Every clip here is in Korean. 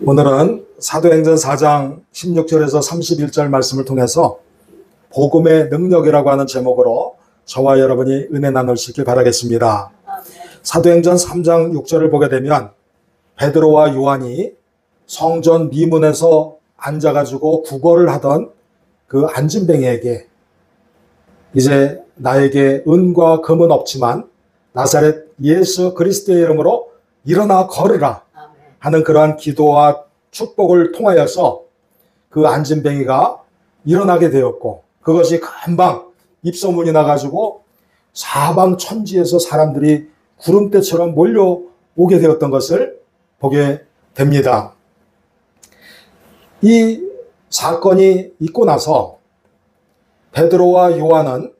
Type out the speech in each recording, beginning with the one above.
오늘은 사도행전 4장 16절에서 31절 말씀을 통해서 복음의 능력이라고 하는 제목으로 저와 여러분이 은혜 나눌 수 있길 바라겠습니다. 사도행전 3장 6절을 보게 되면 베드로와 요한이 성전 미문에서 앉아가지고 구걸을 하던 그 안진뱅이에게 이제 나에게 은과 금은 없지만 나사렛 예수 그리스도의 이름으로 일어나 걸으라 하는 그러한 기도와 축복을 통하여서 그 안진뱅이가 일어나게 되었고, 그것이 금방 입소문이 나가지고 사방 천지에서 사람들이 구름대처럼 몰려오게 되었던 것을 보게 됩니다. 이 사건이 있고 나서 베드로와 요한은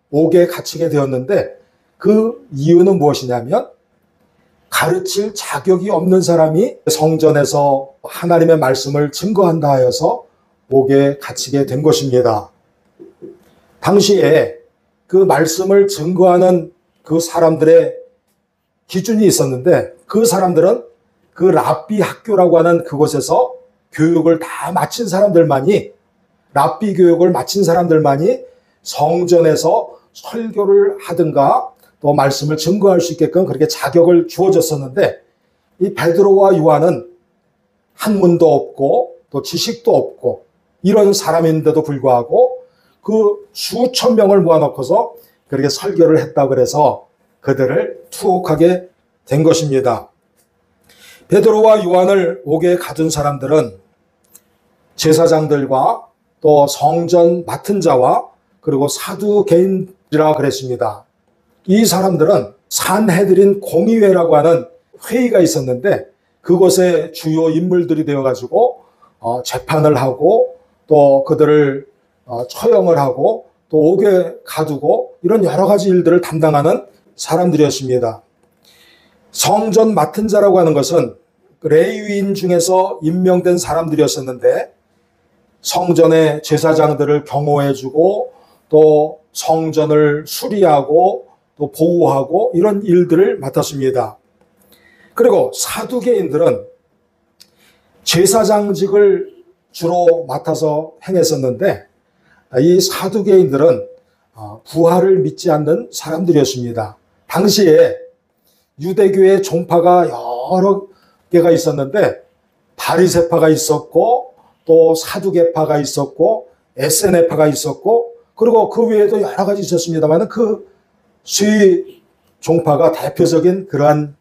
옥에 갇히게 되었는데, 그 이유는 무엇이냐면 가르칠 자격이 없는 사람이 성전에서 하나님의 말씀을 증거한다 하여서 옥에 갇히게 된 것입니다. 당시에 그 말씀을 증거하는 그 사람들의 기준이 있었는데, 그 사람들은 그 랍비 학교라고 하는 그곳에서 교육을 다 마친 사람들만이, 랍비 교육을 마친 사람들만이 성전에서 설교를 하든가 또 말씀을 증거할 수 있게끔 그렇게 자격을 주어졌었는데, 이 베드로와 요한은 학문도 없고 또 지식도 없고 이런 사람인데도 불구하고 그 수천 명을 모아놓고서 그렇게 설교를 했다고 그래서 그들을 투옥하게 된 것입니다. 베드로와 요한을 옥에 가둔 사람들은 제사장들과 또 성전 맡은 자와 그리고 사두개인이라 그랬습니다. 이 사람들은 산헤드린 공의회라고 하는 회의가 있었는데, 그곳에 주요 인물들이 되어가지고 재판을 하고 또 그들을 처형을 하고 또 옥에 가두고 이런 여러 가지 일들을 담당하는 사람들이었습니다. 성전 맡은 자라고 하는 것은 레위인 중에서 임명된 사람들이었었는데, 성전의 제사장들을 경호해주고 또 성전을 수리하고 또 보호하고 이런 일들을 맡았습니다. 그리고 사두개인들은 제사장직을 주로 맡아서 행했었는데, 이 사두개인들은 부활을 믿지 않는 사람들이었습니다. 당시에 유대교의 종파가 여러 개가 있었는데, 바리새파가 있었고 또 사두개파가 있었고 에세네파가 있었고, 그리고 그 외에도 여러 가지 있었습니다만 그 수위 종파가 대표적인 그러한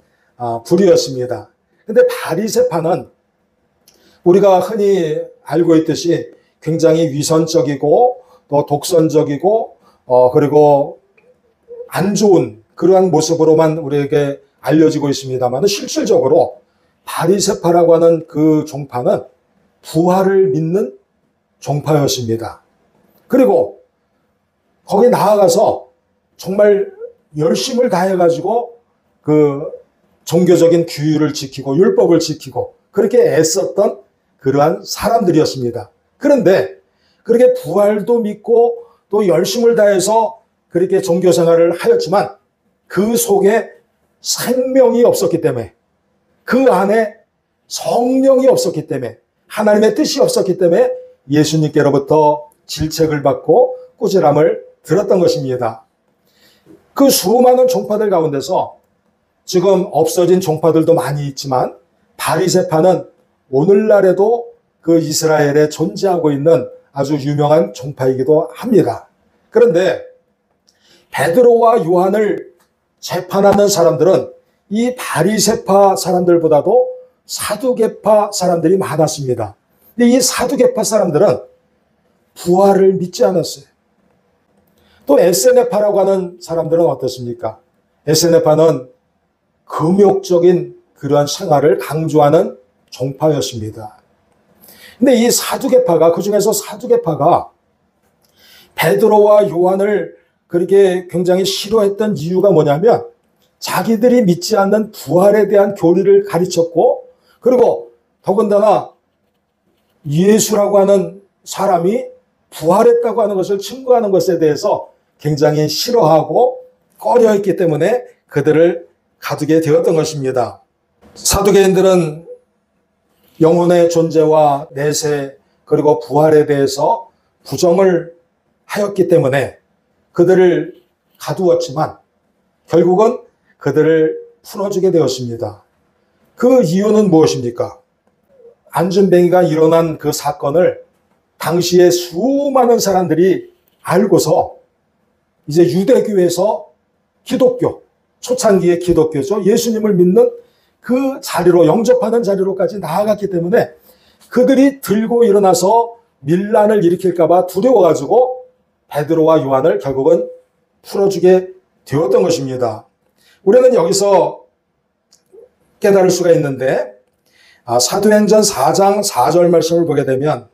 부류였습니다. 근데 바리새파는 우리가 흔히 알고 있듯이 굉장히 위선적이고 또 독선적이고 그리고 안 좋은 그러한 모습으로만 우리에게 알려지고 있습니다만, 실질적으로 바리새파라고 하는 그 종파는 부활을 믿는 종파였습니다. 그리고 거기 나아가서 정말 열심을 다해가지고 그 종교적인 규율을 지키고 율법을 지키고 그렇게 애썼던 그러한 사람들이었습니다. 그런데 그렇게 부활도 믿고 또 열심을 다해서 그렇게 종교 생활을 하였지만 그 속에 생명이 없었기 때문에, 그 안에 성령이 없었기 때문에, 하나님의 뜻이 없었기 때문에 예수님께로부터 질책을 받고 꾸지람을 들었던 것입니다. 그 수많은 종파들 가운데서 지금 없어진 종파들도 많이 있지만, 바리새파는 오늘날에도 그 이스라엘에 존재하고 있는 아주 유명한 종파이기도 합니다. 그런데 베드로와 요한을 재판하는 사람들은 이 바리새파 사람들보다도 사두개파 사람들이 많았습니다. 근데 이 사두개파 사람들은 부활을 믿지 않았어요. 또 에세네파라고 하는 사람들은 어떻습니까? 에세네파는 금욕적인 그러한 생활을 강조하는 종파였습니다. 근데 이 사두개파가, 그 중에서 사두개파가 베드로와 요한을 그렇게 굉장히 싫어했던 이유가 뭐냐면, 자기들이 믿지 않는 부활에 대한 교리를 가르쳤고, 그리고 더군다나 예수라고 하는 사람이 부활했다고 하는 것을 증거하는 것에 대해서 굉장히 싫어하고 꺼려했기 때문에 그들을 가두게 되었던 것입니다. 사두개인들은 영혼의 존재와 내세 그리고 부활에 대해서 부정을 하였기 때문에 그들을 가두었지만 결국은 그들을 풀어주게 되었습니다. 그 이유는 무엇입니까? 안진뱅이가 일어난 그 사건을 당시에 수많은 사람들이 알고서 이제 유대교에서 기독교, 초창기의 기독교죠. 예수님을 믿는 그 자리로, 영접하는 자리로까지 나아갔기 때문에 그들이 들고 일어나서 밀란을 일으킬까봐 두려워가지고 베드로와 요한을 결국은 풀어주게 되었던 것입니다. 우리는 여기서 깨달을 수가 있는데 사도행전 4장 4절 말씀을 보게 되면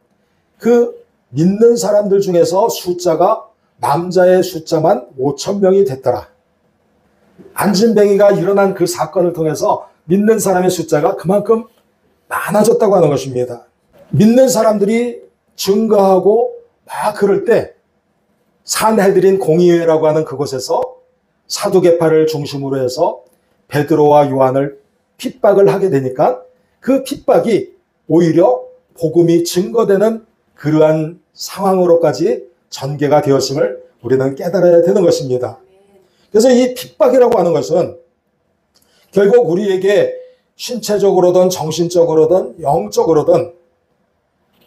그 믿는 사람들 중에서 숫자가 남자의 숫자만 5,000명이 됐더라. 안진뱅이가 일어난 그 사건을 통해서 믿는 사람의 숫자가 그만큼 많아졌다고 하는 것입니다. 믿는 사람들이 증거하고 막 그럴 때 산헤드린 공의회라고 하는 그곳에서 사두개파를 중심으로 해서 베드로와 요한을 핍박을 하게 되니까 그 핍박이 오히려 복음이 증거되는 그러한 상황으로까지 전개가 되었음을 우리는 깨달아야 되는 것입니다. 그래서 이 핍박이라고 하는 것은 결국 우리에게 신체적으로든 정신적으로든 영적으로든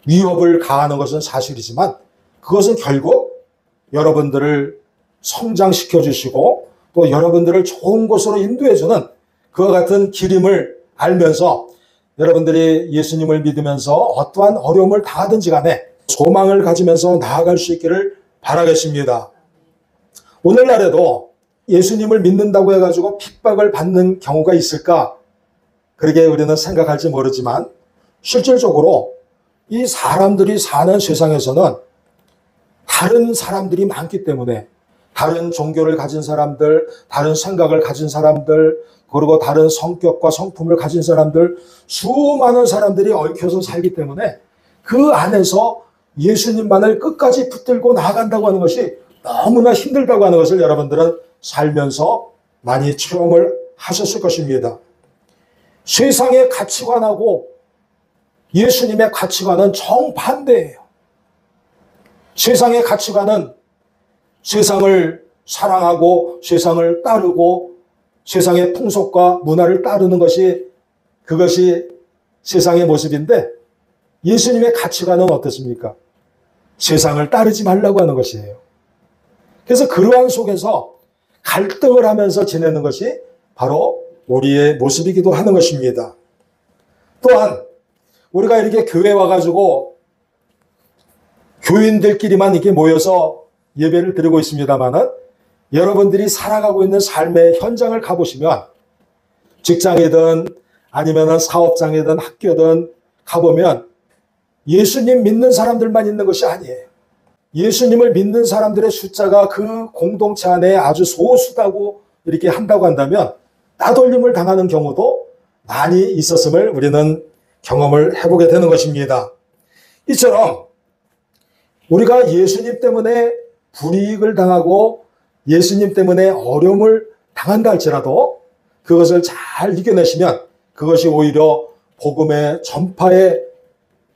위협을 가하는 것은 사실이지만 그것은 결국 여러분들을 성장시켜 주시고 또 여러분들을 좋은 곳으로 인도해 주는 그와 같은 기림을 알면서 여러분들이 예수님을 믿으면서 어떠한 어려움을 당하든지 간에 소망을 가지면서 나아갈 수 있기를 바라겠습니다. 오늘날에도 예수님을 믿는다고 해가지고 핍박을 받는 경우가 있을까? 그렇게 우리는 생각할지 모르지만 실질적으로 이 사람들이 사는 세상에서는 다른 사람들이 많기 때문에 다른 종교를 가진 사람들, 다른 생각을 가진 사람들, 그리고 다른 성격과 성품을 가진 사람들, 수많은 사람들이 얽혀서 살기 때문에 그 안에서 예수님만을 끝까지 붙들고 나아간다고 하는 것이 너무나 힘들다고 하는 것을 여러분들은 살면서 많이 체험을 하셨을 것입니다. 세상의 가치관하고 예수님의 가치관은 정반대예요. 세상의 가치관은 세상을 사랑하고 세상을 따르고 세상의 풍속과 문화를 따르는 그것이 세상의 모습인데 예수님의 가치관은 어떻습니까? 세상을 따르지 말라고 하는 것이에요. 그래서 그러한 속에서 갈등을 하면서 지내는 것이 바로 우리의 모습이기도 하는 것입니다. 또한 우리가 이렇게 교회 와가지고 교인들끼리만 이렇게 모여서 예배를 드리고 있습니다만은 여러분들이 살아가고 있는 삶의 현장을 가보시면 직장이든 아니면 사업장이든 학교든 가보면 예수님 믿는 사람들만 있는 것이 아니에요. 예수님을 믿는 사람들의 숫자가 그 공동체 안에 아주 소수다고 이렇게 한다고 한다면 따돌림을 당하는 경우도 많이 있었음을 우리는 경험을 해보게 되는 것입니다. 이처럼 우리가 예수님 때문에 불이익을 당하고 예수님 때문에 어려움을 당한다 할지라도 그것을 잘 이겨내시면 그것이 오히려 복음의 전파의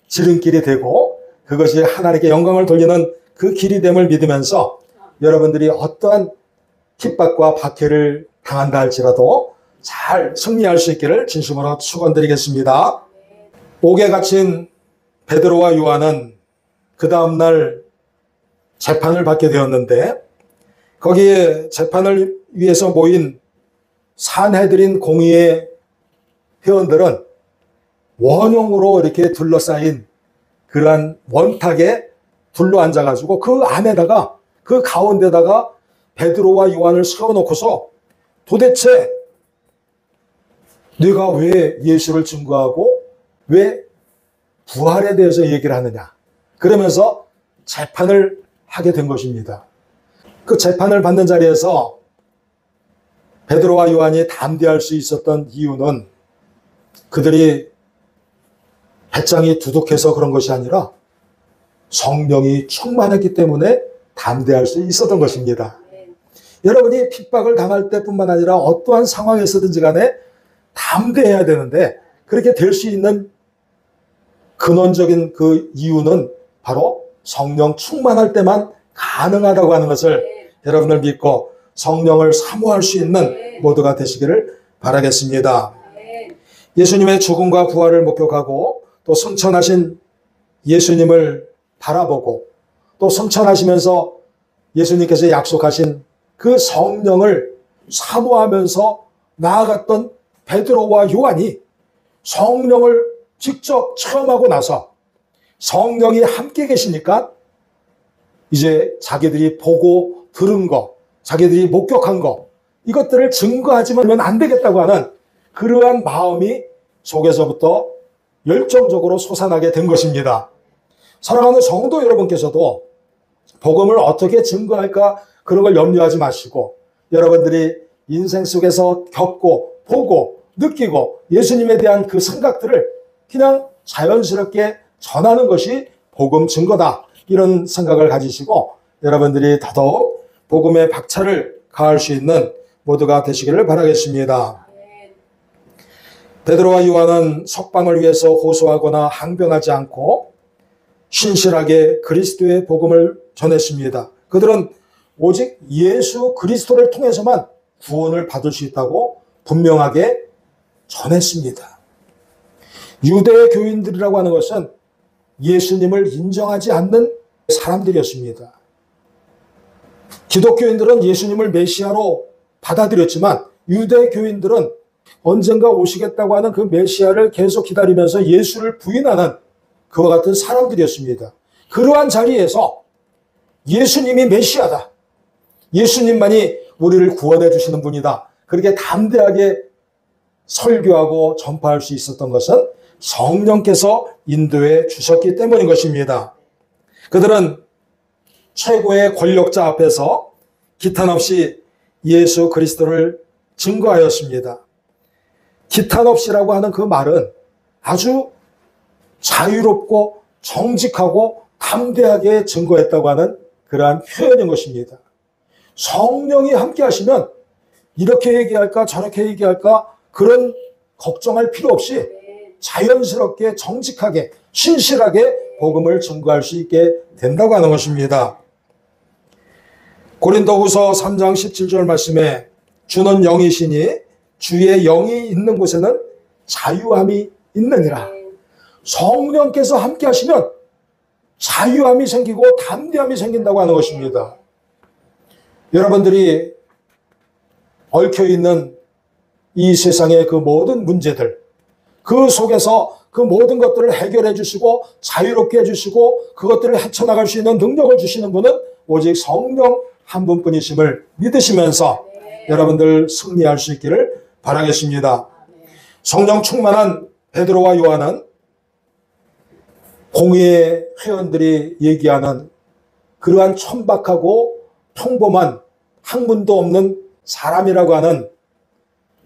지름길이 되고 그것이 하나님께 영광을 돌리는 그 길이 됨을 믿으면서 여러분들이 어떠한 핍박과 박해를 당한다 할지라도 잘 승리할 수 있기를 진심으로 축원드리겠습니다. 옥에 갇힌 베드로와 요한은 그 다음날 재판을 받게 되었는데 거기에 재판을 위해서 모인 산헤드린 공의회 회원들은 원형으로 이렇게 둘러싸인 그러한 원탁에 둘러앉아가지고 그 안에다가 그 가운데다가 베드로와 요한을 세워놓고서 도대체 네가 왜 예수를 증거하고 왜 부활에 대해서 얘기를 하느냐 그러면서 재판을 하게 된 것입니다. 그 재판을 받는 자리에서 베드로와 요한이 담대할 수 있었던 이유는 그들이 배짱이 두둑해서 그런 것이 아니라 성령이 충만했기 때문에 담대할 수 있었던 것입니다. 여러분이 핍박을 당할 때뿐만 아니라 어떠한 상황에서든지 간에 담대해야 되는데 그렇게 될 수 있는 근원적인 그 이유는 바로 성령 충만할 때만 가능하다고 하는 것을 여러분을 믿고 성령을 사모할 수 있는 모두가 되시기를 바라겠습니다. 예수님의 죽음과 부활을 목격하고 또 승천하신 예수님을 바라보고 또 승천하시면서 예수님께서 약속하신 그 성령을 사모하면서 나아갔던 베드로와 요한이 성령을 직접 체험하고 나서 성령이 함께 계시니까 이제 자기들이 보고 들은 거, 자기들이 목격한 거, 이것들을 증거하지만 안 되겠다고 하는 그러한 마음이 속에서부터 열정적으로 솟아나게 된 것입니다. 사랑하는 성도 여러분께서도 복음을 어떻게 증거할까 그런 걸 염려하지 마시고 여러분들이 인생 속에서 겪고 보고 느끼고 예수님에 대한 그 생각들을 그냥 자연스럽게 전하는 것이 복음 증거다. 이런 생각을 가지시고 여러분들이 더더욱 복음의 박차를 가할 수 있는 모두가 되시기를 바라겠습니다. 베드로와 요한은 석방을 위해서 호소하거나 항변하지 않고 신실하게 그리스도의 복음을 전했습니다. 그들은 오직 예수 그리스도를 통해서만 구원을 받을 수 있다고 분명하게 전했습니다. 유대 교인들이라고 하는 것은 예수님을 인정하지 않는 사람들이었습니다. 기독교인들은 예수님을 메시아로 받아들였지만 유대 교인들은 언젠가 오시겠다고 하는 그 메시아를 계속 기다리면서 예수를 부인하는 그와 같은 사람들이었습니다. 그러한 자리에서 예수님이 메시아다. 예수님만이 우리를 구원해 주시는 분이다. 그렇게 담대하게 설교하고 전파할 수 있었던 것은 성령께서 인도해 주셨기 때문인 것입니다. 그들은 최고의 권력자 앞에서 기탄 없이 예수 그리스도를 증거하였습니다. 기탄 없이라고 하는 그 말은 아주 자유롭고 정직하고 담대하게 증거했다고 하는 그러한 표현인 것입니다. 성령이 함께 하시면 이렇게 얘기할까 저렇게 얘기할까 그런 걱정할 필요 없이 자연스럽게 정직하게 신실하게 복음을 증거할 수 있게 된다고 하는 것입니다. 고린도후서 3장 17절 말씀에 주는 영이시니 주의 영이 있는 곳에는 자유함이 있느니라. 성령께서 함께 하시면 자유함이 생기고 담대함이 생긴다고 하는 것입니다. 여러분들이 얽혀있는 이 세상의 그 모든 문제들, 그 속에서 그 모든 것들을 해결해 주시고 자유롭게 해주시고 그것들을 헤쳐나갈 수 있는 능력을 주시는 분은 오직 성령 한 분뿐이심을 믿으시면서 여러분들 승리할 수 있기를 바라겠습니다. 성령 충만한 베드로와 요한은 공의의 회원들이 얘기하는 그러한 천박하고 평범한 학문도 없는 사람이라고 하는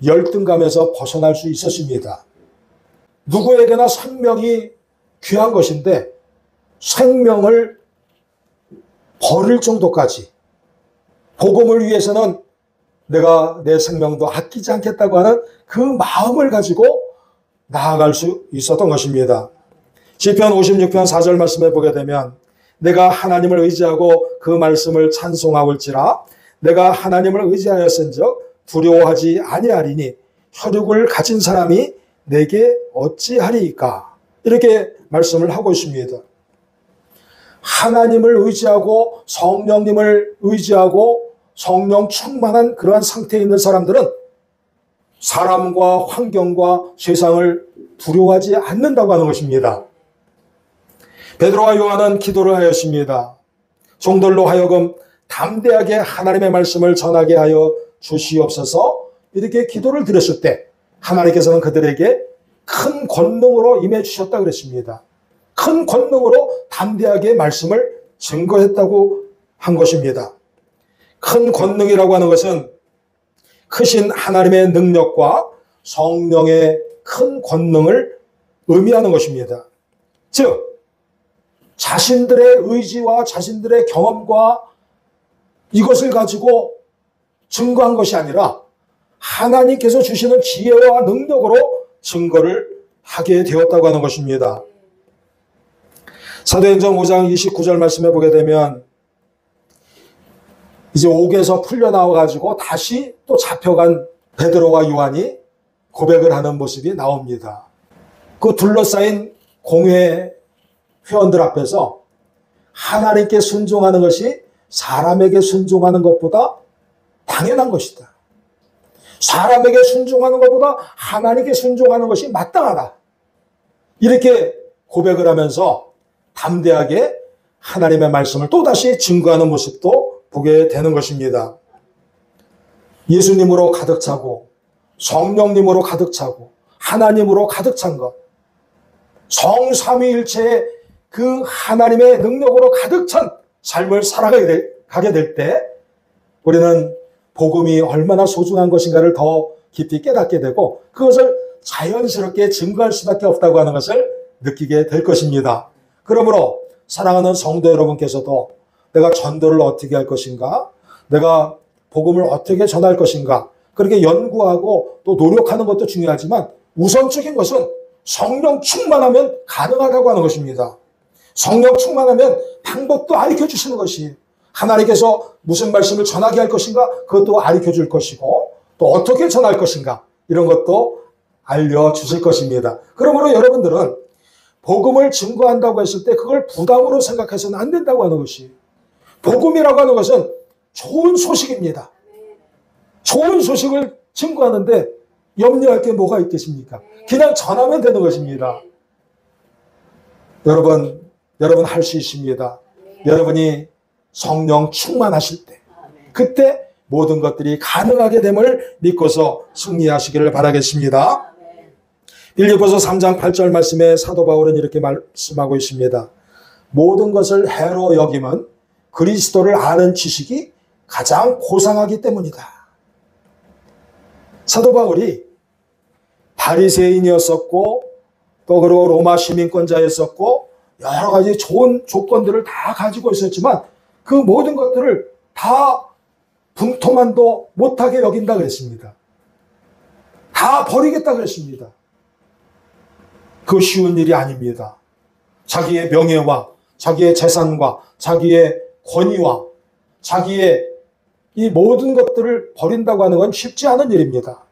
열등감에서 벗어날 수 있었습니다. 누구에게나 생명이 귀한 것인데 생명을 버릴 정도까지 복음을 위해서는 내가 내 생명도 아끼지 않겠다고 하는 그 마음을 가지고 나아갈 수 있었던 것입니다. 시편 56편 4절 말씀에 보게 되면 내가 하나님을 의지하고 그 말씀을 찬송하올지라 내가 하나님을 의지하였은즉 두려워하지 아니하리니 혈육을 가진 사람이 내게 어찌하리이까 이렇게 말씀을 하고 있습니다. 하나님을 의지하고 성령님을 의지하고 성령 충만한 그러한 상태에 있는 사람들은 사람과 환경과 세상을 두려워하지 않는다고 하는 것입니다. 베드로와 요한은 기도를 하였습니다. 종들로 하여금 담대하게 하나님의 말씀을 전하게 하여 주시옵소서 이렇게 기도를 드렸을 때 하나님께서는 그들에게 큰 권능으로 임해 주셨다고 그랬습니다. 큰 권능으로 담대하게 말씀을 증거했다고 한 것입니다. 큰 권능이라고 하는 것은 크신 하나님의 능력과 성령의 큰 권능을 의미하는 것입니다. 즉 자신들의 의지와 자신들의 경험과 이것을 가지고 증거한 것이 아니라 하나님께서 주시는 지혜와 능력으로 증거를 하게 되었다고 하는 것입니다. 사도행전 5장 29절 말씀해 보게 되면 이제 옥에서 풀려나와 가지고 다시 또 잡혀간 베드로와 요한이 고백을 하는 모습이 나옵니다. 그 둘러싸인 공회 회원들 앞에서 하나님께 순종하는 것이 사람에게 순종하는 것보다 당연한 것이다. 사람에게 순종하는 것보다 하나님께 순종하는 것이 마땅하다. 이렇게 고백을 하면서 담대하게 하나님의 말씀을 또다시 증거하는 모습도 보게 되는 것입니다. 예수님으로 가득 차고 성령님으로 가득 차고 하나님으로 가득 찬 것, 성삼위일체의 그 하나님의 능력으로 가득 찬 삶을 살아가게 될 때 우리는 복음이 얼마나 소중한 것인가를 더 깊이 깨닫게 되고 그것을 자연스럽게 증거할 수밖에 없다고 하는 것을 느끼게 될 것입니다. 그러므로 사랑하는 성도 여러분께서도 내가 전도를 어떻게 할 것인가, 내가 복음을 어떻게 전할 것인가, 그렇게 연구하고 또 노력하는 것도 중요하지만 우선적인 것은 성령 충만하면 가능하다고 하는 것입니다. 성령 충만하면 방법도 알려 주시는 것이, 하나님께서 무슨 말씀을 전하게 할 것인가 그것도 알려 줄 것이고 또 어떻게 전할 것인가 이런 것도 알려주실 것입니다. 그러므로 여러분들은 복음을 증거한다고 했을 때 그걸 부담으로 생각해서는 안 된다고 하는 것이, 복음이라고 하는 것은 좋은 소식입니다. 좋은 소식을 증거하는데 염려할 게 뭐가 있겠습니까? 그냥 전하면 되는 것입니다. 여러분 할 수 있습니다. 여러분이 성령 충만하실 때, 그때 모든 것들이 가능하게 됨을 믿고서 승리하시기를 바라겠습니다. 빌립보서 3장 8절 말씀에 사도 바울은 이렇게 말씀하고 있습니다. 모든 것을 해로 여김은 그리스도를 아는 지식이 가장 고상하기 때문이다. 사도 바울이 바리새인이었었고 또 그리고 로마 시민권자였었고 여러 가지 좋은 조건들을 다 가지고 있었지만 그 모든 것들을 다 분토만도 못하게 여긴다 그랬습니다. 다 버리겠다 그랬습니다. 그 쉬운 일이 아닙니다. 자기의 명예와 자기의 재산과 자기의 권위와 자기의 이 모든 것들을 버린다고 하는 건 쉽지 않은 일입니다.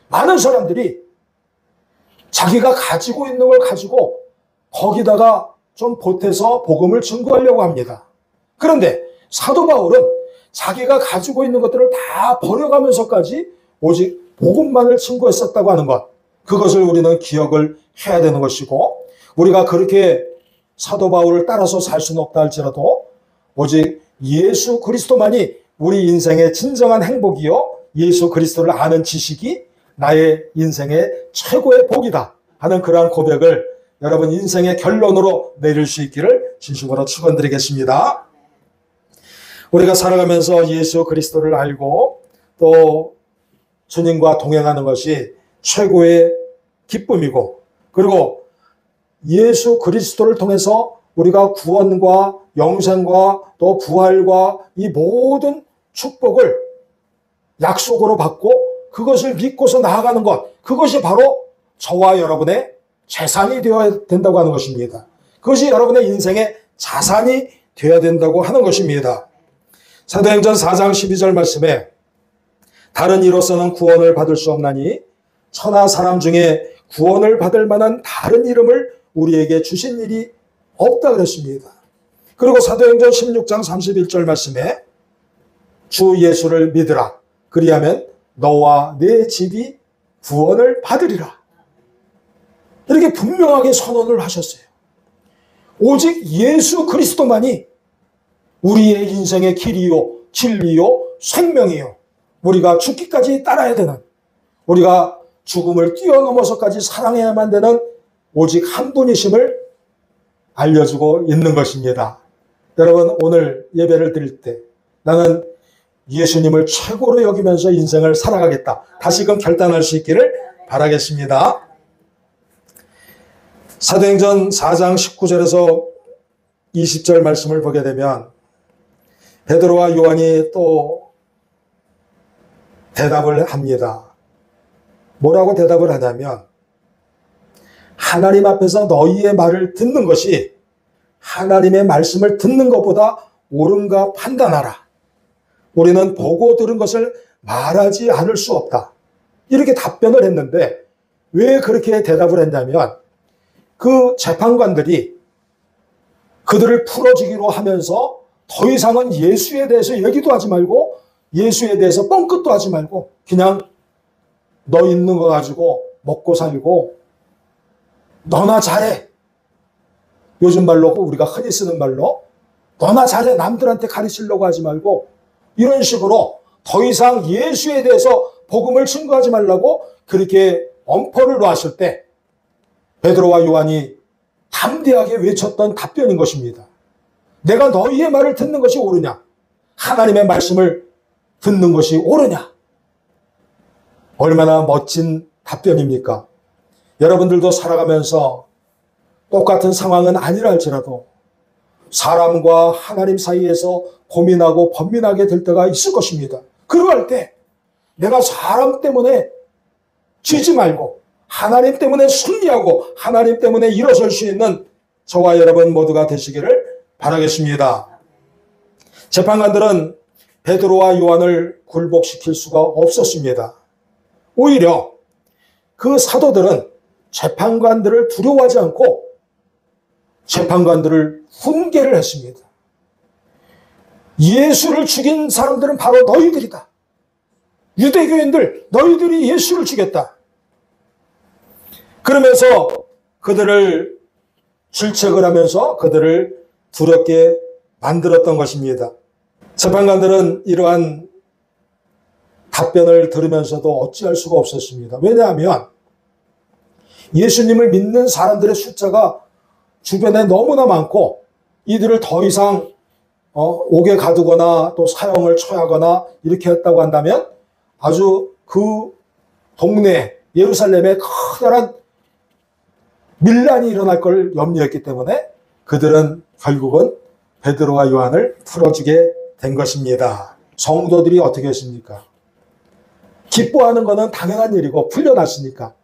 많은 사람들이 자기가 가지고 있는 걸 가지고 거기다가 좀 보태서 복음을 증거하려고 합니다. 그런데 사도 바울은 자기가 가지고 있는 것들을 다 버려가면서까지 오직 복음만을 증거했었다고 하는 것, 그것을 우리는 기억을 해야 되는 것이고, 우리가 그렇게 사도 바울을 따라서 살 수는 없다 할지라도 오직 예수 그리스도만이 우리 인생의 진정한 행복이요 예수 그리스도를 아는 지식이 나의 인생의 최고의 복이다 하는 그러한 고백을 여러분 인생의 결론으로 내릴 수 있기를 진심으로 축원드리겠습니다. 우리가 살아가면서 예수 그리스도를 알고 또 주님과 동행하는 것이 최고의 기쁨이고, 그리고 예수 그리스도를 통해서 우리가 구원과 영생과 또 부활과 이 모든 축복을 약속으로 받고 그것을 믿고서 나아가는 것, 그것이 바로 저와 여러분의 재산이 되어야 된다고 하는 것입니다. 그것이 여러분의 인생의 자산이 되어야 된다고 하는 것입니다. 사도행전 4장 12절 말씀에 다른 이로서는 구원을 받을 수 없나니 천하 사람 중에 구원을 받을 만한 다른 이름을 우리에게 주신 일이 없다 그랬습니다. 그리고 사도행전 16장 31절 말씀에 주 예수를 믿으라. 그리하면 너와 내 집이 구원을 받으리라. 이렇게 분명하게 선언을 하셨어요. 오직 예수 그리스도만이 우리의 인생의 길이요, 진리요, 생명이요. 우리가 죽기까지 따라야 되는, 우리가 죽음을 뛰어넘어서까지 사랑해야만 되는 오직 한 분이심을 알려주고 있는 것입니다. 여러분 오늘 예배를 드릴 때 나는 예수님을 최고로 여기면서 인생을 살아가겠다, 다시금 결단할 수 있기를 바라겠습니다. 사도행전 4장 19절에서 20절 말씀을 보게 되면 베드로와 요한이 또 대답을 합니다. 뭐라고 대답을 하냐면 하나님 앞에서 너희의 말을 듣는 것이 하나님의 말씀을 듣는 것보다 옳은가 판단하라. 우리는 보고 들은 것을 말하지 않을 수 없다. 이렇게 답변을 했는데 왜 그렇게 대답을 했냐면 그 재판관들이 그들을 풀어주기로 하면서 더 이상은 예수에 대해서 얘기도 하지 말고 예수에 대해서 뻥끗도 하지 말고 그냥 너 있는 거 가지고 먹고 살고 너나 잘해. 요즘 말로 우리가 흔히 쓰는 말로 너나 잘해. 남들한테 가르치려고 하지 말고 이런 식으로 더 이상 예수에 대해서 복음을 증거하지 말라고 그렇게 엄포를 놓았을 때 베드로와 요한이 담대하게 외쳤던 답변인 것입니다. 내가 너희의 말을 듣는 것이 옳으냐? 하나님의 말씀을 듣는 것이 옳으냐? 얼마나 멋진 답변입니까? 여러분들도 살아가면서 똑같은 상황은 아니라 할지라도 사람과 하나님 사이에서 고민하고 번민하게 될 때가 있을 것입니다. 그러할 때 내가 사람 때문에 쥐지 말고 하나님 때문에 승리하고 하나님 때문에 일어설 수 있는 저와 여러분 모두가 되시기를 바라겠습니다. 재판관들은 베드로와 요한을 굴복시킬 수가 없었습니다. 오히려 그 사도들은 재판관들을 두려워하지 않고 재판관들을 훈계를 했습니다. 예수를 죽인 사람들은 바로 너희들이다. 유대교인들, 너희들이 예수를 죽였다. 그러면서 그들을 질책을 하면서 그들을 두렵게 만들었던 것입니다. 재판관들은 이러한 답변을 들으면서도 어찌할 수가 없었습니다. 왜냐하면 예수님을 믿는 사람들의 숫자가 주변에 너무나 많고 이들을 더 이상 옥에 가두거나 또 사형을 처하거나 이렇게 했다고 한다면 아주 그 동네 예루살렘에 커다란 밀란이 일어날 걸 염려했기 때문에 그들은 결국은 베드로와 요한을 풀어주게 된 것입니다. 성도들이 어떻게 했습니까? 기뻐하는 것은 당연한 일이고 풀려났으니까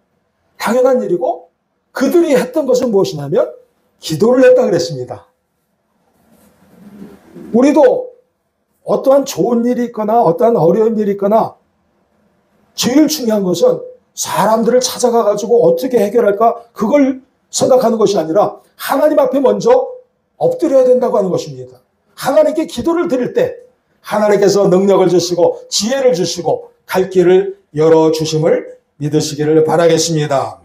당연한 일이고 그들이 했던 것은 무엇이냐면 기도를 했다 그랬습니다. 우리도 어떠한 좋은 일이 있거나 어떠한 어려운 일이 있거나 제일 중요한 것은 사람들을 찾아가 가지고 어떻게 해결할까 그걸 생각하는 것이 아니라 하나님 앞에 먼저 엎드려야 된다고 하는 것입니다. 하나님께 기도를 드릴 때 하나님께서 능력을 주시고 지혜를 주시고 갈 길을 열어주심을 믿으시기를 바라겠습니다.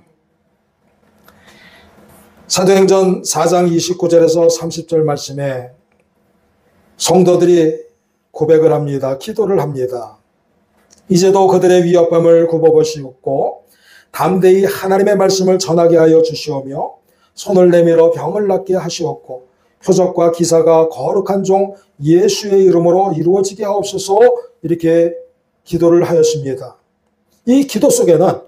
사도행전 4장 29절에서 30절 말씀에 성도들이 고백을 합니다. 기도를 합니다. 이제도 그들의 위협함을 굽어보시고 담대히 하나님의 말씀을 전하게 하여 주시오며 손을 내밀어 병을 낫게 하시옵고 표적과 기사가 거룩한 종 예수의 이름으로 이루어지게 하옵소서 이렇게 기도를 하였습니다. 이 기도 속에는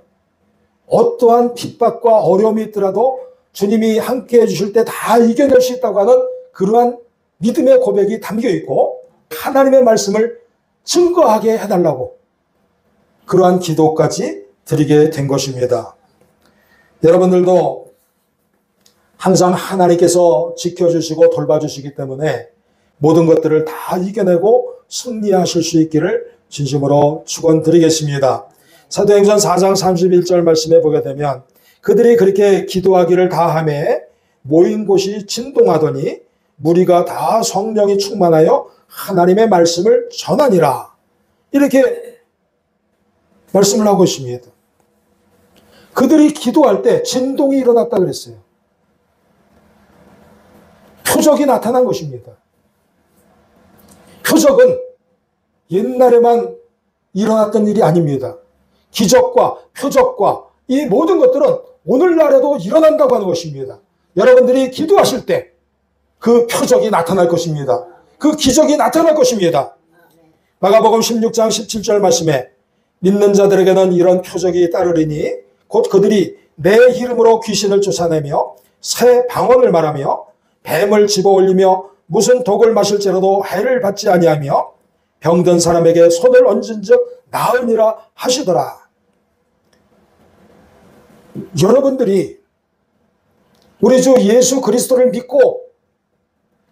어떠한 핍박과 어려움이 있더라도 주님이 함께해 주실 때 다 이겨낼 수 있다고 하는 그러한 믿음의 고백이 담겨 있고 하나님의 말씀을 증거하게 해달라고 그러한 기도까지 드리게 된 것입니다. 여러분들도 항상 하나님께서 지켜주시고 돌봐주시기 때문에 모든 것들을 다 이겨내고 승리하실 수 있기를 진심으로 축원드리겠습니다. 사도행전 4장 31절 말씀에 보게 되면 그들이 그렇게 기도하기를 다하매 모인 곳이 진동하더니 무리가 다 성령이 충만하여 하나님의 말씀을 전하니라. 이렇게 말씀을 하고 있습니다. 그들이 기도할 때 진동이 일어났다 그랬어요. 표적이 나타난 것입니다. 표적은 옛날에만 일어났던 일이 아닙니다. 기적과 표적과 이 모든 것들은 오늘날에도 일어난다고 하는 것입니다. 여러분들이 기도하실 때 그 표적이 나타날 것입니다. 그 기적이 나타날 것입니다. 마가복음 16장 17절 말씀에 믿는 자들에게는 이런 표적이 따르리니 곧 그들이 내 이름으로 귀신을 쫓아내며 새 방언을 말하며 뱀을 집어올리며 무슨 독을 마실지라도 해를 받지 아니하며 병든 사람에게 손을 얹은즉 나으니라 하시더라. 여러분들이 우리 주 예수 그리스도를 믿고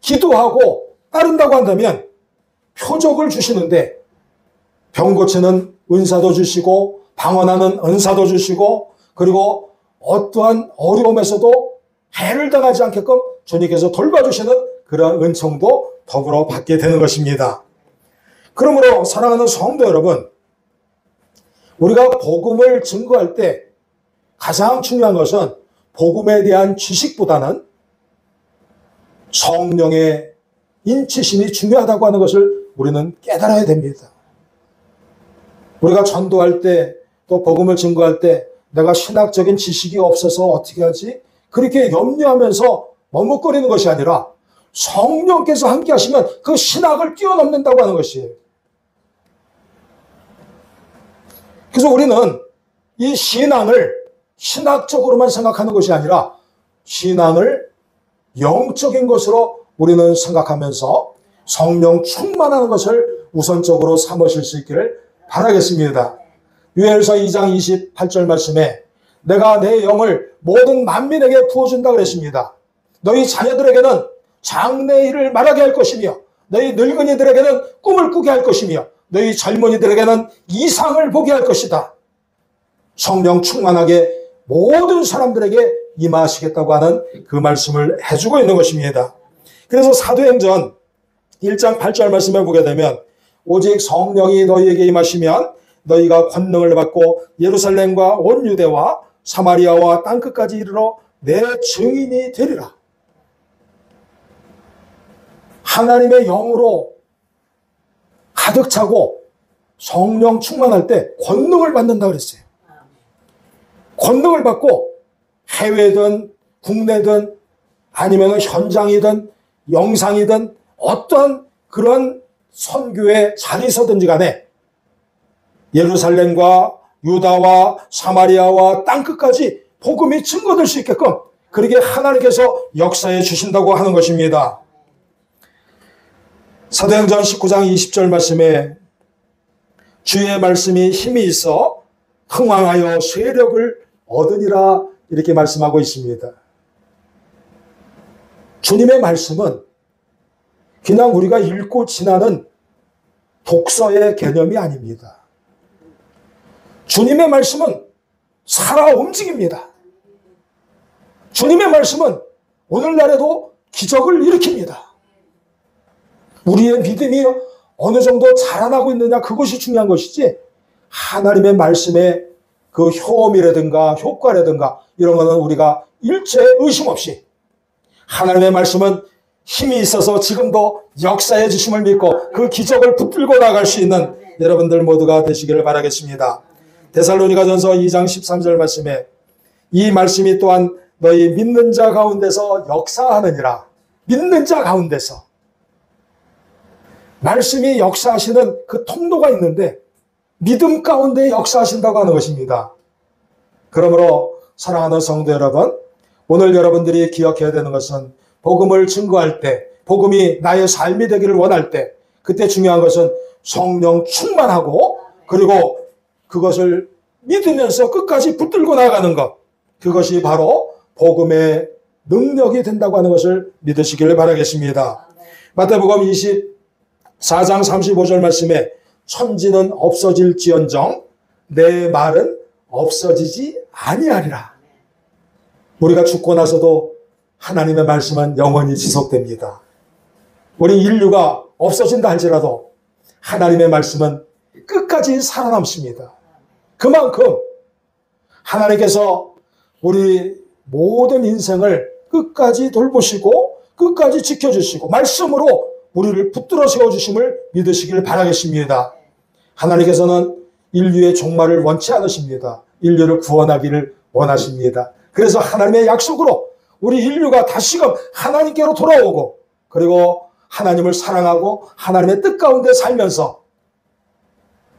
기도하고 따른다고 한다면 표적을 주시는데 병 고치는 은사도 주시고 방언하는 은사도 주시고 그리고 어떠한 어려움에서도 해를 당하지 않게끔 주님께서 돌봐주시는 그런 은총도 더불어 받게 되는 것입니다. 그러므로 사랑하는 성도 여러분, 우리가 복음을 증거할 때 가장 중요한 것은 복음에 대한 지식보다는 성령의 인치심이 중요하다고 하는 것을 우리는 깨달아야 됩니다. 우리가 전도할 때 또 복음을 증거할 때 내가 신학적인 지식이 없어서 어떻게 하지? 그렇게 염려하면서 머뭇거리는 것이 아니라 성령께서 함께 하시면 그 신학을 뛰어넘는다고 하는 것이에요. 그래서 우리는 이 신앙을 신학적으로만 생각하는 것이 아니라 신앙을 영적인 것으로 우리는 생각하면서 성령 충만하는 것을 우선적으로 삼으실 수 있기를 바라겠습니다. 요엘서 2장 28절 말씀에 내가 내 영을 모든 만민에게 부어준다 그랬습니다. 너희 자녀들에게는 장래일을 말하게 할 것이며 너희 늙은이들에게는 꿈을 꾸게 할 것이며 너희 젊은이들에게는 이상을 보게 할 것이다. 성령 충만하게 모든 사람들에게 임하시겠다고 하는 그 말씀을 해주고 있는 것입니다. 그래서 사도행전 1장 8절 말씀을 보게 되면 오직 성령이 너희에게 임하시면 너희가 권능을 받고 예루살렘과 온 유대와 사마리아와 땅끝까지 이르러 내 증인이 되리라. 하나님의 영으로 가득 차고 성령 충만할 때 권능을 받는다 그랬어요. 권능을 받고 해외든 국내든 아니면 현장이든 영상이든 어떤 그런 선교의 자리서든지 간에 예루살렘과 유다와 사마리아와 땅끝까지 복음이 증거될 수 있게끔 그렇게 하나님께서 역사해 주신다고 하는 것입니다. 사도행전 19장 20절 말씀에 주의 말씀이 힘이 있어 흥왕하여 쇠력을 얻으니라 이렇게 말씀하고 있습니다. 주님의 말씀은 그냥 우리가 읽고 지나는 독서의 개념이 아닙니다. 주님의 말씀은 살아 움직입니다. 주님의 말씀은 오늘날에도 기적을 일으킵니다. 우리의 믿음이 어느 정도 자라나고 있느냐 그것이 중요한 것이지 하나님의 말씀의 그 효험이라든가 효과라든가 이런 거는 우리가 일체 의심 없이 하나님의 말씀은 힘이 있어서 지금도 역사의 주심을 믿고 그 기적을 붙들고 나갈 수 있는 여러분들 모두가 되시기를 바라겠습니다. 데살로니가전서 2장 13절 말씀에 이 말씀이 또한 너희 믿는 자 가운데서 역사하느니라. 믿는 자 가운데서 말씀이 역사하시는 그 통로가 있는데 믿음 가운데 역사하신다고 하는 것입니다. 그러므로 사랑하는 성도 여러분, 오늘 여러분들이 기억해야 되는 것은 복음을 증거할 때, 복음이 나의 삶이 되기를 원할 때 그때 중요한 것은 성령 충만하고 그리고 그것을 믿으면서 끝까지 붙들고 나가는 것, 그것이 바로 복음의 능력이 된다고 하는 것을 믿으시기를 바라겠습니다. 마태복음 24장 35절 말씀에 천지는 없어질지언정 내 말은 없어지지 아니하리라. 우리가 죽고 나서도 하나님의 말씀은 영원히 지속됩니다. 우리 인류가 없어진다 할지라도 하나님의 말씀은 끝까지 살아남습니다. 그만큼 하나님께서 우리 모든 인생을 끝까지 돌보시고 끝까지 지켜주시고 말씀으로 우리를 붙들어 세워주심을 믿으시길 바라겠습니다. 하나님께서는 인류의 종말을 원치 않으십니다. 인류를 구원하기를 원하십니다. 그래서 하나님의 약속으로 우리 인류가 다시금 하나님께로 돌아오고 그리고 하나님을 사랑하고 하나님의 뜻 가운데 살면서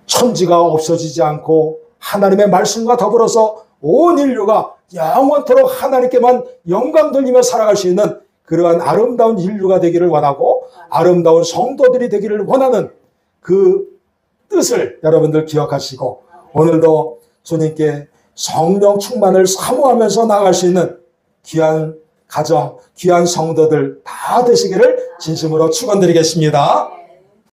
천지가 없어지지 않고 하나님의 말씀과 더불어서 온 인류가 영원토록 하나님께만 영광 돌리며 살아갈 수 있는 그러한 아름다운 인류가 되기를 원하고 아름다운 성도들이 되기를 원하는 그 뜻을 여러분들 기억하시고 오늘도 주님께 성령 충만을 사모하면서 나아갈 수 있는 귀한 가정, 귀한 성도들 다 되시기를 진심으로 축원드리겠습니다.